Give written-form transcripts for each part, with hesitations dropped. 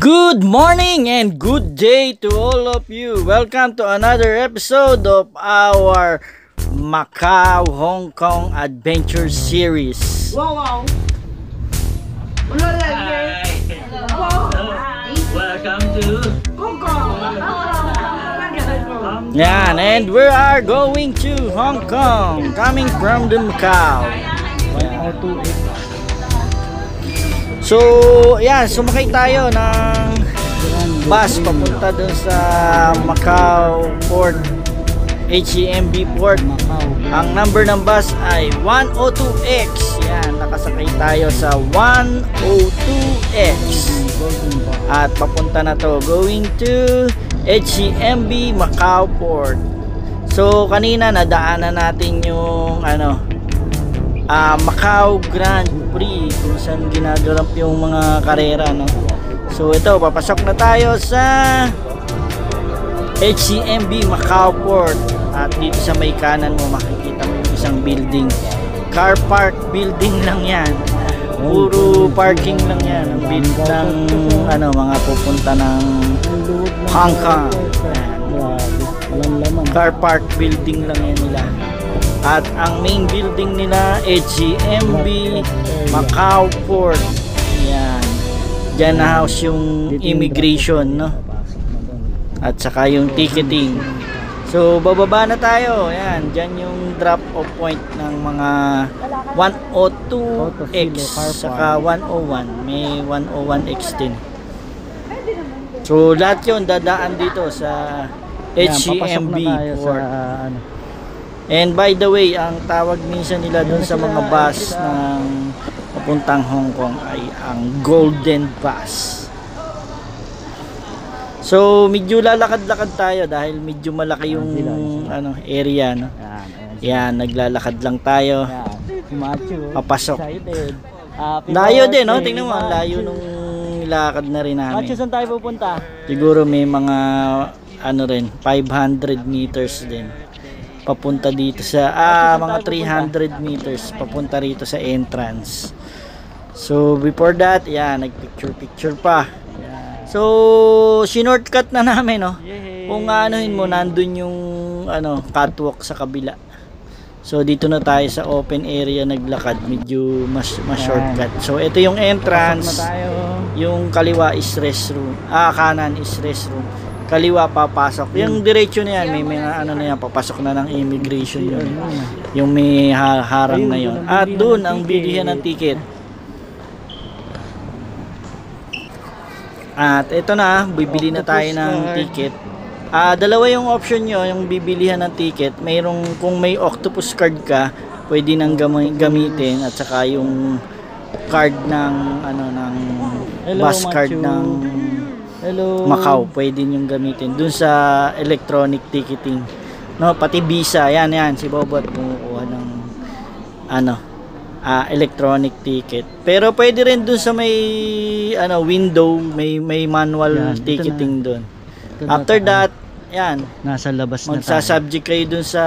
Good morning and good day to all of you. Welcome to another episode of our Macau Hong Kong Adventure Series. Wow. Hi. Welcome to Hong Kong. Yan, and we are going to Hong Kong, coming from the Macau. So, yan, sumakay tayo ng bus papunta dun sa Macau Port, HEMB Port. Ang number ng bus ay 102X. Yan, nakasakay tayo sa 102X. At papunta na to, going to HEMB Macau Port. So, kanina nadaanan natin yung Macau Grand Prix kung saan ginaganap yung mga karera, no? So ito, papasok na tayo sa HEMB Macau Port. At dito sa may kanan mo makikita mo yung isang building, car park building lang yan, puro parking lang yan ang build ng mga pupunta ng Hong Kong. Car park building lang yan nila. At ang main building nila, HEMB Macau Port. Yan. Diyan na house yung immigration, no? At saka yung ticketing. So, bababa na tayo. Yan. Diyan yung drop-off point ng mga 102X saka 101. May 101X din. So, lahat yun dadaan dito sa HEMB Port. And by the way, ang tawag minsan nila doon sa mga bus ng papuntang Hong Kong ay ang Golden Bus. So medyo lalakad-lakad tayo dahil medyo malaki yung area, no? Yan, naglalakad lang tayo. Papasok. Layo din, no? Tingnan mo, ang layo nung lakad na rin namin. Saan tayo pupunta? Siguro may mga 500 meters din papunta dito sa mga 300 meters papunta rito sa entrance. So before that, yan, nagpicture pa. So sinortcut na namin, no? Kung anuhin mo, nandun yung catwalk sa kabila. So dito na tayo sa open area naglakad, medyo mas shortcut. So ito yung entrance. Yung kaliwa is restroom. Kanan is restroom. Kaliwa papasok. Yung diretso na yan, may mga na yan, papasok na ng immigration yun. Yung may harang na yun. At doon ang bilihan ng ticket. At ito na, bibili na tayo ng ticket. Dalawa yung option nyo, yung bibilihan ng ticket. Mayroong, kung may octopus card ka, pwede nang gamitin. At saka yung card ng bus card ng Macau, pwede nyo gamitin dun sa electronic ticketing, no? Pati visa, yan si Bobot kumukuha ng electronic ticket. Pero pwede rin dun sa may window, may manual ticketing dun. After that, yan, nasa labas na tayo. magsasubject kayo dun sa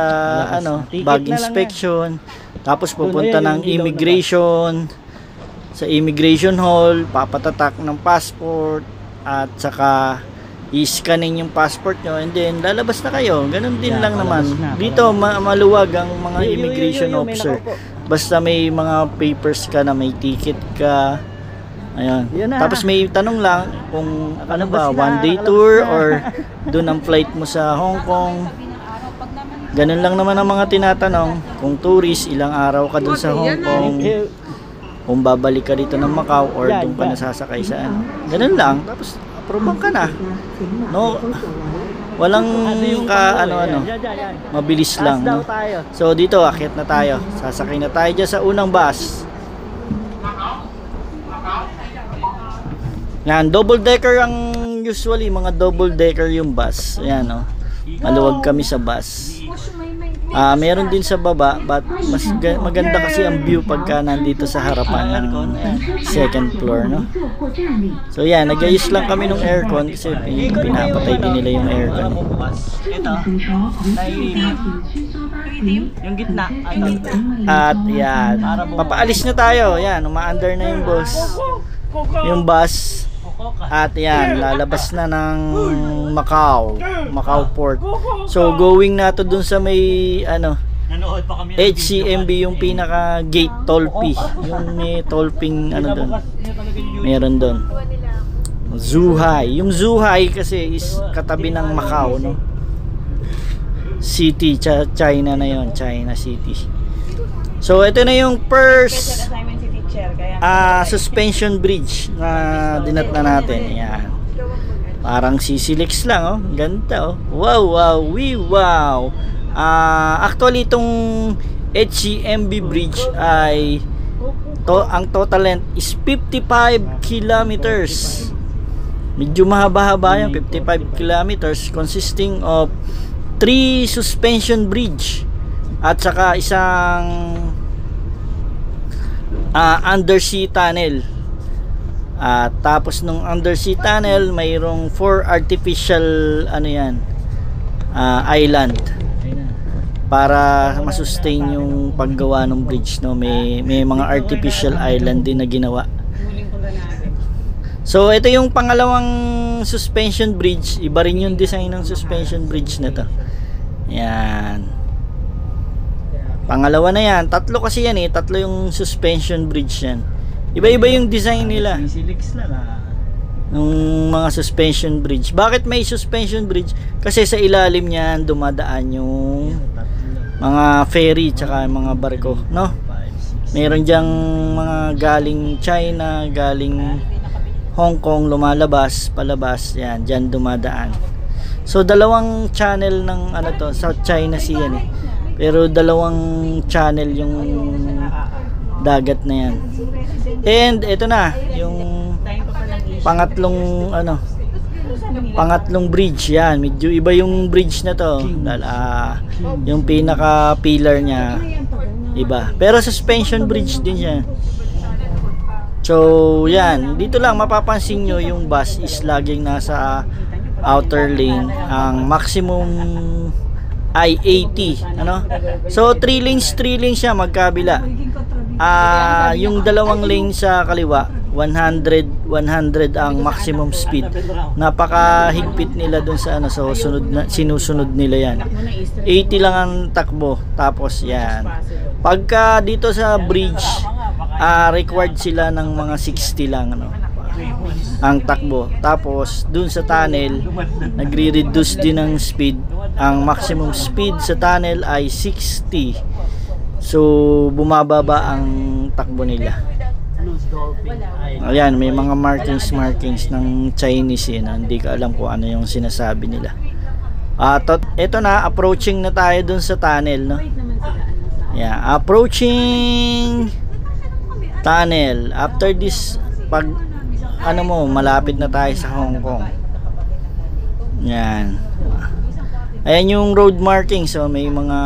bag inspection. Tapos pupunta ng immigration, sa immigration hall, papatatak ng passport. At saka i-scanin yung passport nyo, and then lalabas na kayo. Ganun din lang naman. Dito maluwag ang mga immigration officer. Basta may mga papers ka na may ticket ka. Ayun. Tapos may tanong lang kung one day tour or doon ang flight mo sa Hong Kong. Ganun lang naman ang mga tinatanong. Kung tourist, ilang araw ka doon sa Hong Kong. Kung babalik ka dito ng Macau or doon ka nasasakay sa ganun lang, tapos approval ka na, no? Walang mabilis lang, no? So dito akyat na tayo, sasakay na tayo dyan sa unang bus. Yan, double decker ang usually, mga double decker yung bus. Ayan, no? Maluwag kami sa bus. Meron din sa baba, but mas maganda kasi ang view pagka nandito sa harapan ng second floor, no? So yan, nag-ayos lang kami ng aircon kasi pinapatay din nila yung aircon. ito. Yung gitna. At yan, papaalis na tayo. Yan, uma-under na yung bus. Yung bus. At yan, lalabas na ng Macau Port. So going na to dun sa may ano, Nanood pa kami. HCMB, yung pinaka gate toll fee, yung may tollping ano dun, meron dun. Zhuhai, yung Zhuhai kasi is katabi ng Macau, no? City, China na yon, China City. So ito na yung first suspension bridge na dinatna natin. Ayan. Parang sisilix lang, oh. Ganda, oh. Wow. Actually itong HCMB bridge ay ang total length is 55 kilometers. Medyo mahaba-haba yan, 55 kilometers, consisting of 3 suspension bridge at saka isang undersea tunnel. Tapos nung undersea tunnel mayroong 4 artificial island para masustain yung paggawa ng bridge, no? May mga artificial island din na ginawa. So ito yung pangalawang suspension bridge. Iba rin yung design ng suspension bridge na to. Yan. Pangalawa na yan. Tatlo kasi yan, tatlo yung suspension bridge yan. Iba-iba yung design nila ng mga suspension bridge. Bakit may suspension bridge? Kasi sa ilalim niyan dumadaan yung mga ferry tsaka mga barko, no? Meron diyang mga galing China, galing Hong Kong, lumalabas, palabas, yan, dyan dumadaan. So dalawang channel ng South China Sea yan, pero dalawang channel yung dagat na yan. And ito na yung pangatlong bridge. Yan, medyo iba yung bridge na to. Yung pinaka pillar niya iba, pero suspension bridge din siya. So yan, dito lang mapapansin nyo yung bus is laging nasa outer lane. Ang maximum ay 80, so 3 lanes siya magkabila. Yung dalawang lane sa kaliwa 100 ang maximum speed. Napakahigpit nila dun sa so sinusunod nila yan. 80 lang ang takbo. Tapos yan, pagka dito sa bridge required sila ng mga 60 lang ang takbo. Tapos dun sa tunnel nagre-reduce din ng speed. Ang maximum speed sa tunnel ay 60. So bumababa ang takbo nila. Ayan, may mga markings ng Chinese hindi ko alam kung ano yung sinasabi nila. Ito na, approaching na tayo dun sa tunnel, no? Yeah, approaching tunnel. After this, pag malapit na tayo sa Hong Kong. Yan. Ayan yung road marking, so may mga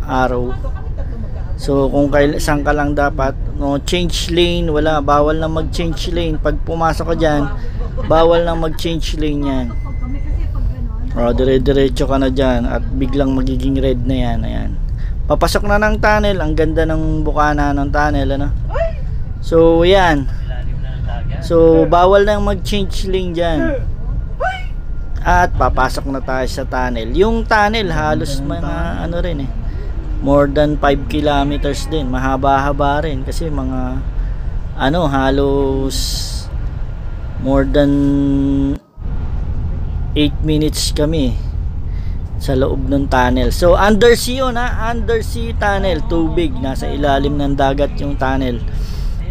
arrow. So kung saan ka lang dapat, no change lane, wala, bawal na mag-change lane. Pag pumasok ka diyan, bawal na mag-change lane yan. Dire-diretso ka na diyan at biglang magiging red na yan. Ayan. Papasok na ng tunnel, ang ganda ng bukana ng tunnel, So yan. So bawal na mag-change lane diyan. At papasok na tayo sa tunnel. Yung tunnel halos mga rin more than 5 kilometers din, mahaba-haba rin kasi mga halos more than 8 minutes kami sa loob ng tunnel. So undersea undersea tunnel, tubig, nasa ilalim ng dagat yung tunnel.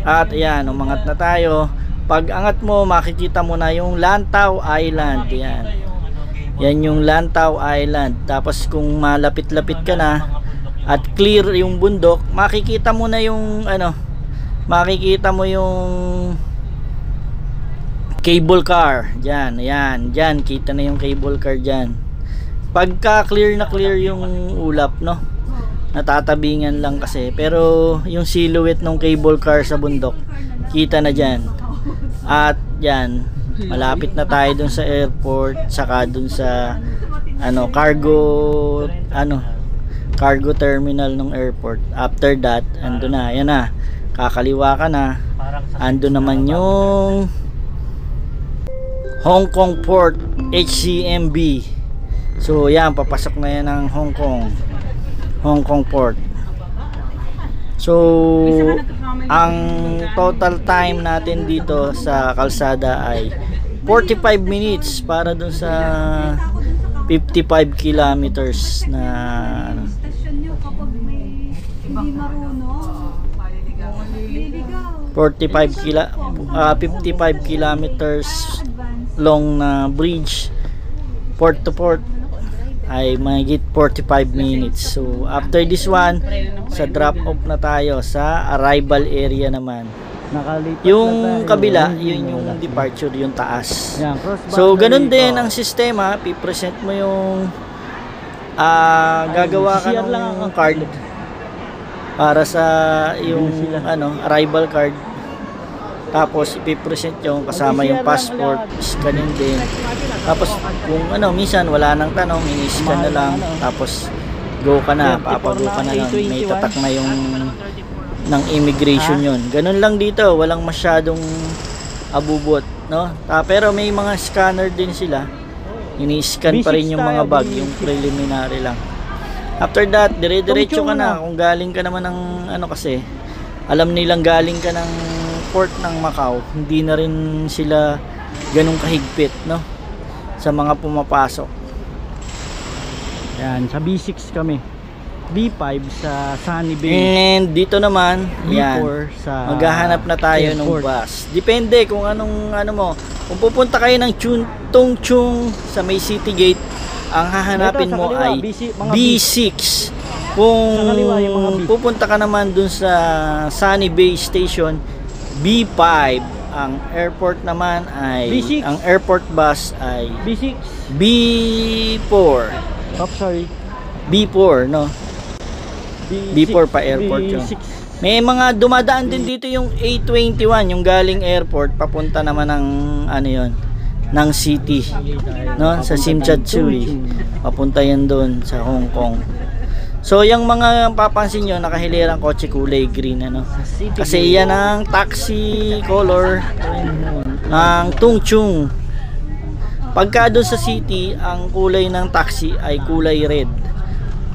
At ayan, umangat na tayo. Pag angat mo, makikita mo na yung Lantau Island. Yan yung Lantau Island. Tapos kung malapit-lapit ka na at clear yung bundok, makikita mo na yung makikita mo yung cable car diyan. Diyan kita na yung cable car diyan. Pagka clear na clear yung ulap, natatabingan lang kasi, pero yung silhouette ng cable car sa bundok kita na diyan. At yan, malapit na tayo dun sa airport, saka dun sa cargo terminal ng airport. After that, ando na, yan na, kakaliwa ka na, ando naman yung Hong Kong Port HCMB. So yan, papasok na yan ng Hong Kong Port. So ang total time natin dito sa kalsada ay 45 minutes para dun sa 55 kilometers na ano. 55 kilometers long na bridge, port to port, ay mahigit 45 minutes. So after this one, sa drop off na tayo sa arrival area naman. Nakalipat Yung na tayo. kabila, yun yung departure, yung taas. Yan, cross So boundary ganun din ko. ang sistema, pipresent mo yung gagawa ka CR lang ng ako. card para sa yung Sila. arrival card. Tapos ipipresent yung kasama yung passport, scanin din. Tapos kung minsan wala nang tanong, ini-scan na lang, tapos go ka na, 34 papago ka na na lang. May 21. tatak na yung ng immigration yun. Ganun lang dito, walang masyadong abubot, no? Pero may mga scanner din sila. Ini-scan pa rin yung mga B6 bag, tayo, yung B6. preliminary lang. After that, dire-diretso ka Tungtong na. Kung galing ka naman ng kasi, alam nilang galing ka ng port ng Macau, hindi na rin sila ganun kahigpit, no? Sa mga pumapasok. Yan, sa B6 kami. B5 sa Sunny Bay. And dito naman, yan, B4 sa maghahanap na tayo ng airport. bus. Depende kung anong mo. Kung pupunta kayo ng Tung Chung sa may City Gate, ang hahanapin Ito, sa mo kaliwa, ay mga B6. Kung Sa kaliwa, yung mga B. pupunta ka naman dun sa Sunny Bay Station, B5. Ang airport naman ay B6. ang airport bus ay B6. B4. Oh, sorry. B4, no? B4 pa airport yun. B6. May mga dumadaan din dito yung A21, yung galing airport papunta naman ng ng city, no, sa Simchatsui. Papunta yan doon sa Hong Kong. So yung mga papansin nyo, nakahilirang kotse kulay green, kasi yan ang taxi color ng Tung Chung. Pagka doon sa city, ang kulay ng taxi ay kulay red.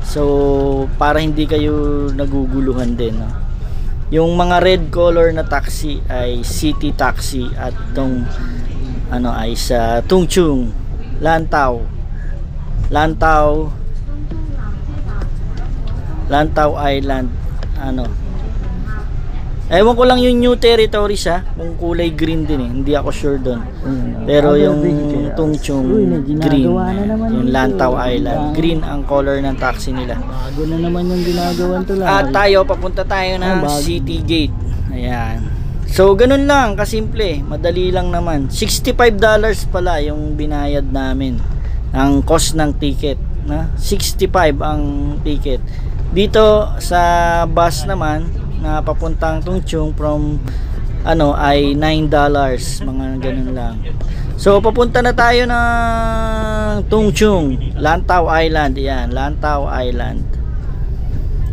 So para hindi kayo naguguluhan din, no? Yung mga red color na taxi ay city taxi at tong ay sa Tung Chung, Lantau Island, ewan ko lang yung new territories kung kulay green din hindi ako sure doon. Pero yung Tung Chung green, yung Lantau Island green ang color ng taxi nila. Bago na naman yung ginagawan to lang. At tayo, papunta tayo ng City Gate. Ayan. So, ganun lang, kasimple. Madali lang naman. $65 pala yung binayad namin. Ang cost ng ticket. Na? 65 ang ticket. Dito, sa bus naman, na papuntang Tung Chung from, ay $9. Mga ganun lang. So, papunta na tayo ng Tung Chung, Lantau Island. Ayan, Lantau Island.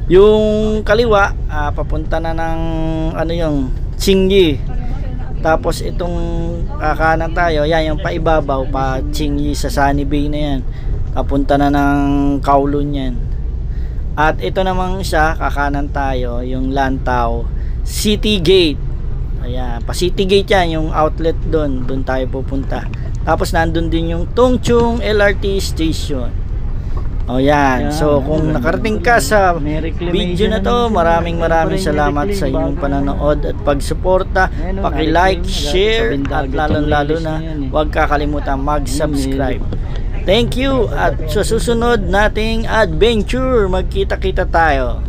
Yung kaliwa, papunta na ng yung Tsingyi. Tapos itong kanan tayo, yan yung paibabaw pa Tsingyi sa Sunny Bay na yan. Papunta na ng Kowloon yan. At ito namang siya, kakanan tayo, yung Lantau City Gate. Ayan, pa City Gate yan, yung outlet doon tayo pupunta. Tapos nandun din yung Tung Chung LRT Station. O yan. So kung nakarating ka sa video na to, maraming salamat sa inyong panonood at pagsuporta. Paki-like, share at lalo na huwag kakalimutan mag-subscribe. Thank you at sa susunod nating adventure, magkita-kita tayo.